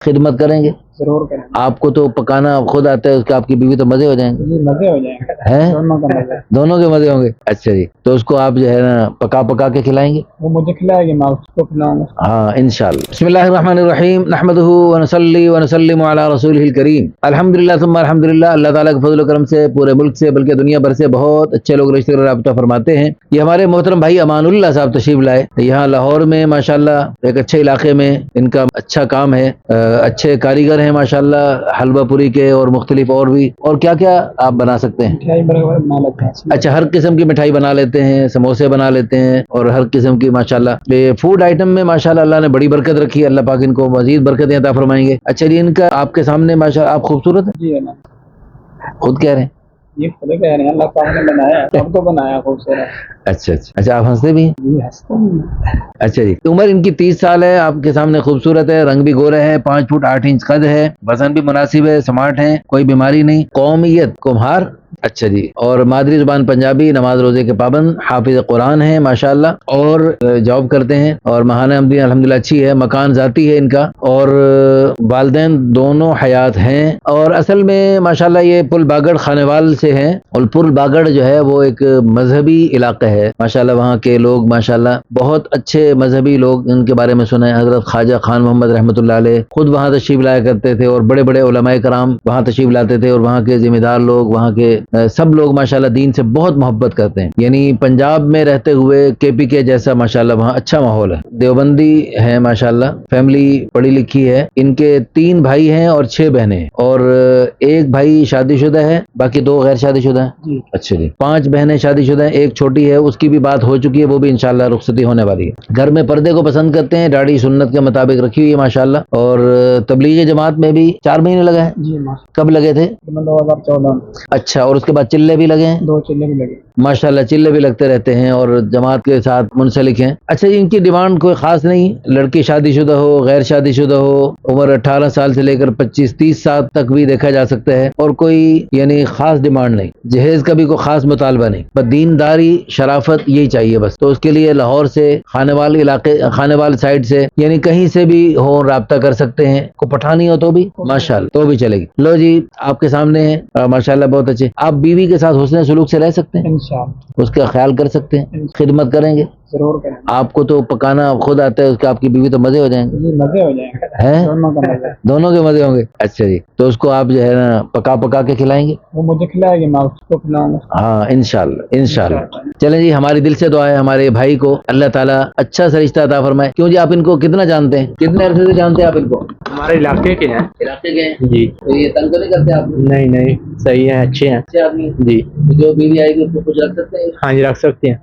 خدمت کریں گے؟ ضرور کریں گے آپ کو تو پکانا خود آتا ہے، اس کے آپ کی بیوی تو مزے ہو جائیں گے؟ جی، مزے ہو جائیں گے، ہیں دونوں کا مزہ۔ دونوں کے مزے ہوں گے۔ اچھا جی، تو اس کو آپ جو ہے نا پکا کے کھلائیں گے؟ وہ مجھے کھلائے گی، میں اس کو کھلاؤں گا۔ ہاں انشاءاللہ۔ بسم اللہ الرحمن الرحیم، نحمدہ ونصلی ونسلم علی رسولہ الکریم، الحمدللہ ثم الحمدللہ۔ اللہ تعالیٰ کے فضل و کرم سے پورے ملک سے بلکہ دنیا بھر سے بہت اچھے لوگ رشتے کا رابطہ فرماتے ہیں۔ یہ ہمارے محترم بھائی امان اللہ صاحب تشریف لائے یہاں لاہور میں، ماشاءاللہ ایک اچھے علاقے میں ان کا اچھا کام ہے، اچھے کاریگر ہیں ماشاءاللہ، حلوہ پوری کے اور مختلف اور بھی، اور کیا کیا آپ بنا سکتے ہیں؟ مٹھائی برابر بنا لیتے ہیں۔ اچھا، ہر قسم کی مٹھائی بنا لیتے ہیں، سموسے بنا لیتے ہیں، اور ہر قسم کی ماشاءاللہ فوڈ آئٹم میں ماشاءاللہ اللہ نے بڑی برکت رکھی ہے، اللہ پاک ان کو مزید برکتیں عطا فرمائیں گے۔ اچھا جی، ان کا آپ کے سامنے ماشاءاللہ آپ خوبصورت ہیں، جی اللہ، خود کہہ رہے ہیں؟ یہ خود کہہ رہے ہیں، اللہ پاک نے بنایا ہے، سب کو بنایا خوبصورت۔ اچھا آپ ہنستے بھی ہیں؟ جی ہنستے ہیں۔ اچھا جی، عمر ان کی 30 سال ہے، آپ کے سامنے خوبصورت ہے، رنگ بھی گورے ہے، 5 فٹ 8 انچ قد ہے، وزن بھی مناسب ہے، سمارٹ ہیں، کوئی بیماری نہیں، قومیت کمہار، اچھا جی، اور مادری زبان پنجابی، نماز روزے کے پابند، حافظ قرآن ہیں ماشاءاللہ، اور جاب کرتے ہیں، اور ماہانہ آمدنی الحمدللہ اچھی ہے، مکان ذاتی ہے ان کا، اور والدین دونوں حیات ہیں، اور اصل میں ماشاءاللہ یہ پل باگڑ خانیوال سے ہیں، اور پل باگڑ جو ہے وہ ایک مذہبی علاقہ ہے ماشاءاللہ، وہاں کے لوگ ماشاءاللہ بہت اچھے مذہبی لوگ، ان کے بارے میں سنا ہے، حضرت خواجہ خان محمد رحمۃ اللہ علیہ خود وہاں تشریف لایا کرتے تھے، اور بڑے بڑے علماء کرام وہاں تشریف لاتے تھے، اور وہاں کے ذمہ دار لوگ، وہاں کے سب لوگ ماشاءاللہ دین سے بہت محبت کرتے ہیں، یعنی پنجاب میں رہتے ہوئے KP کے جیسا ماشاءاللہ وہاں اچھا ماحول ہے۔ دیوبندی ہے ماشاءاللہ، فیملی پڑھی لکھی ہے، ان کے 3 بھائی ہیں اور 6 بہنیں ہیں، اور ایک بھائی شادی شدہ ہے، باقی 2 غیر شادی شدہ ہیں۔ جی اچھا جی، 5 بہنیں شادی شدہ ہیں، ایک چھوٹی ہے، اس کی بھی بات ہو چکی ہے، وہ بھی انشاءاللہ رخصتی ہونے والی ہے۔ گھر میں پردے کو پسند کرتے ہیں، داڑھی سنت کے مطابق رکھی ہوئی ہے ماشاءاللہ، اور تبلیغی جماعت میں بھی 4 مہینے لگے ہیں۔ جی ماشاء کب لگے تھے؟ اللہ، 2014 میں اچھا، اور اس کے بعد چلے بھی لگے ہیں؟ 2 چلے بھی لگے۔ ماشاءاللہ چلے بھی لگتے رہتے ہیں، اور جماعت کے ساتھ منسلک ہیں۔ اچھا جی، ان کی ڈیمانڈ کوئی خاص نہیں، لڑکی شادی شدہ ہو، غیر شادی شدہ ہو، عمر 18 سال سے لے کر 25-30 سال تک بھی دیکھا جا سکتا ہے، اور کوئی یعنی خاص ڈیمانڈ نہیں، جہیز کا بھی کوئی خاص مطالبہ نہیں، بس دینداری شرافت یہی چاہیے بس۔ تو اس کے لیے لاہور سے، خانیوال علاقے، خانیوال سائڈ سے، یعنی کہیں سے بھی ہو رابطہ کر سکتے ہیں، کو پٹھانی ہو تو بھی ماشاءاللہ تو بھی چلے گی۔ لو جی، آپ کے سامنے ہے ماشاءاللہ بہت اچھے، آپ بیوی کے ساتھ حسن سلوک سے رہ سکتے ہیں، انشاءاللہ اس کا خیال کر سکتے ہیں، خدمت کریں گے؟ ضرور کریں گے۔ آپ کو تو پکانا خود آتا ہے، اس کے آپ کی بیوی تو مزے ہو جائیں گے؟ جی مزے ہو جائیں گے، ہیں دونوں کا مزہ۔ دونوں کے مزے ہوں گے۔ اچھا جی، تو اس کو آپ جو ہے نا پکا کے کھلائیں گے؟ وہ مجھے کھلائے گی، میں اس کو کھلاؤں گا۔ ہاں انشاءاللہ۔ چلیں جی، ہماری دل سے دعا ہے ہمارے بھائی کو اللہ تعالیٰ اچھا سا رشتہ عطا فرمائے۔ کیوں جی، آپ ان کو کتنا جانتے ہیں، کتنے عرصے سے جانتے ہیں آپ ان کو؟ ہمارے علاقے کے ہیں۔ علاقے کے ہیں جی، تو یہ تنگ تو نہیں کرتے آپ کو؟ نہیں صحیح ہیں، اچھے ہیں۔ اچھے آدمی جی جو بیوی آئے گی اس کو خوش رکھ سکتے ہیں؟ ہاں جی، رکھ سکتے ہیں۔